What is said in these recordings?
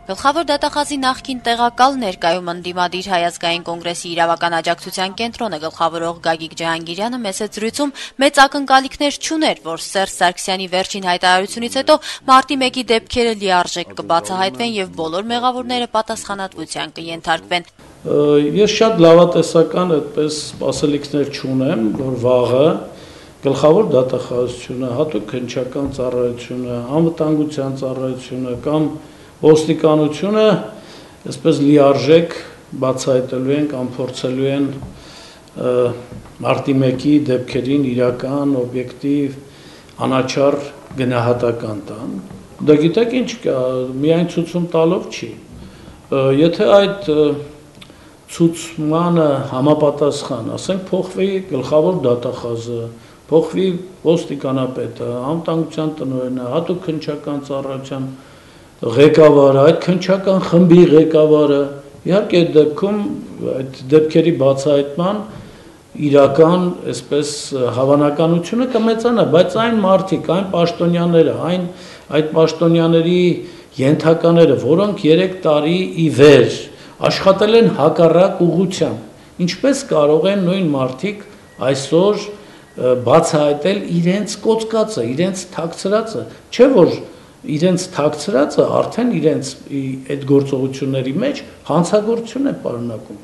Գլխավոր դատախազի նախկին տեղակալ ներկայում ընդդիմադիր Հայ ազգային կոնգրեսի իրավական աջակցության կենտրոնը գլխավորող Գագիկ Ջահանգիրյանը մեծ զրույցում մեծ ակնկալիքներ չուներ, որ Սերժ Սարգսյանի վերջին հայտարարությունից հետո մարտի 1-ի դեպքերը լիարժեք կբացահայտվեն եւ բոլոր մեղավորները պատասխանատվության կենթարկվեն։ Ես շատ լավատեսական այդպես սպասելիքներ չունեմ, որ վաղը գլխավոր դատախազությունը, հատուկ քննչական ծառայությունը, անվտանգության ծառայությունը կամ ոստիկանությունը այսպես լիարժեք բացահայտելու են կամ փորձելու են մարտի 1-ի դեպքերին իրական, օբյեկտիվ, անաչառ գնահատական տան։ Դա գիտեք ինչ կա, միայն ցուցում տալով չի։ Եթե այդ ցուցմանը համապատասխան, ասենք փոխվի գլխավոր դատախազը, փոխվի ոստիկանապետը, անվտանգության տնօրենը, հատուկ քննչական ծառայության ղեկավարը, այդ քննչական խմբի ղեկավարը, իհարկե այդ դեպքում այդ դեպքերի բացահայտման իրական այսպես հավանականությունը կմեծանա, բայց այն մարդիկ, այն պաշտոնյաները, այդ պաշտոնյաների ենթակաները, որոնք 3 տարի ի վեր աշխատել են հակառակ ուղղությամբ, ինչպես կարող են նույն մարդիկ այսօր բացահայտել իրենց կոծկածը, իրենց թաքցրածը, չէ որ իրենց թաքցրածը արդեն իրենց այդ գործողությունների մեջ հանցագործություն է պարունակում։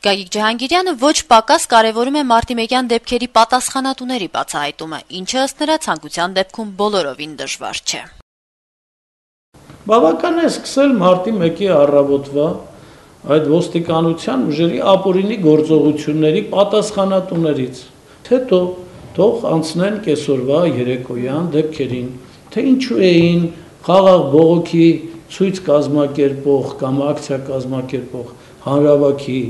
Գագիկ Ջահանգիրյանը ոչ պակաս կարևորում է մարտի 1-յան դեպքերի պատասխանատուների բացահայտումը, ինչը ըստ նրա ցանկության դեպքում բոլորովին դժվար չէ։ Բավական է սկսել մարտի 1-ի առավոտվա այդ ոստիկանության ուժերի ապօրինի գործողությունների պատասխանատուներից, հետո թող անցնեն կեսօրվա երեկոյան դեպքերին, թե ինչու էին խաղաղ բողոքի ցույց կազմակերպող կամ ակցիա կազմակերպող հանրավաքի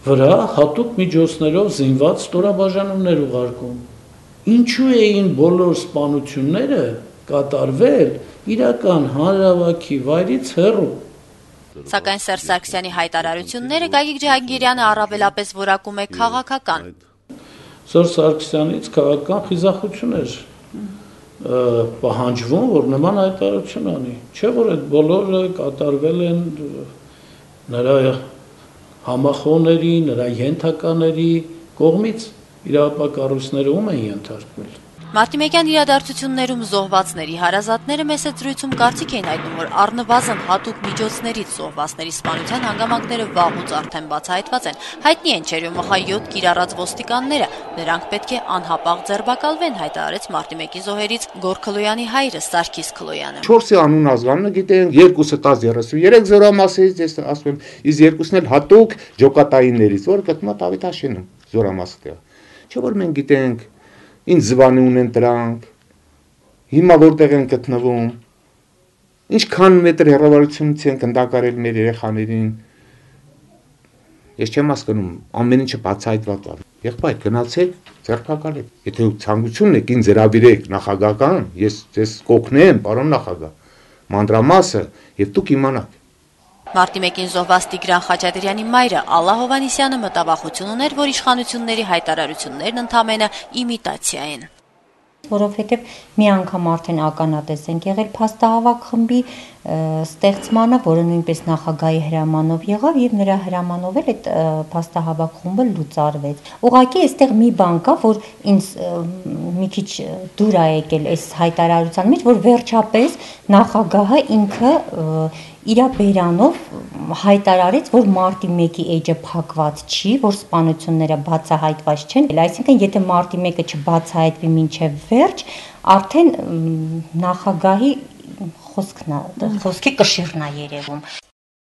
վրա հատուկ միջոցներով զինված ստորաբաժանումներ ուղարկում, ինչու էին բոլոր սպանությունները կատարվել իրական հանրավաքի վայրից հեռու։ Սակայն Սերժ Սարգսյանի հայտարարությունները Գագիկ Ջահանգիրյանը առավելապես որակում է քաղաքական։ Սերժ Սարգսյանից քաղաքական խիզախություն էր պահանջվում, որ նման հայտարարություն անի, չէ որ այդ բոլորը կատարվել են նրա համախոհների, նրա ենթակաների կողմից, իրավապահ ում են ենթարկվել։ Մարտի 1-յան իրադարձություններում զոհվածների հարազատները մեծ զրույցում կարծիք էին հայտնում, որ առնվազն հատուկ միջոցներից զոհվածների սպանության հանգամանքները վաղուց արդեն բացահայտված են։ Հայտնի են Չերյոմոխա 7 կիրառած ոստիկանները, նրանք պետք է անհապաղ ձերբակալվեն, հայտարարեց մարտի 1-ի զոհերից Գոռ Քլոյանի հայրը Սարգիս Քլոյանը։ 4-ի անուն ազգանունը գիտեն, 2-ը 1033 զորամասերից, ես ասում եմ, իսկ 2-ն էլ հատուկ ջոկատայիններից, որ գտնվում է Տավիթաշենում զորամասը։ Չէ որ մենք գիտենք ինչ զվանի ունեն դրանք, հիմա որտեղ են գտնվում, ինչքան մետր հեռավորությունից են գնդակարել մեր երեխաներին, ես չեմ հասկանում, ամեն ինչը բացահայտված է։ Եղբայր, գնացեք, ձերբակալեք, եթե ցանկություն եք, ինձ հրավիրեք նախագահական, ես ձեզ կօգնեմ, պարոն նախագահ, մանրամասը, եւ դուք իմանաք։ Մարտի 1-ին զոհված Տիգրան Խաչատրյանի մայրը Ալլա Հովհաննիսյանը մտավախություն ուներ, որ իշխանությունների հայտարարություններն ընդամենը իմիտացիա են։ Որովհետև մի անգամ արդեն ականատես ենք եղել փաստահավաք խմբի ստեղծմանը, որը նույնպես նախագահի հրամանով եղավ եւ նրա հրամանով էլ այդ փաստահավաք խումբը լուծարվեց։ Ուղղակի այստեղ մի բան կա, որ ինձ մի քիչ դուր է եկել այս հայտարարության մեջ, որ վերջապես նախագահը ինքը իր բերանով հայտարարեց, որ մարտի 1-ի էջը փակված չի, որ սպանությունները բացահայտված չեն։ Այսինքն, եթե մարտի 1-ը չբացահայտվի մինչև վերջ, արդեն նախագահի խոսքի կշիռն է երևում։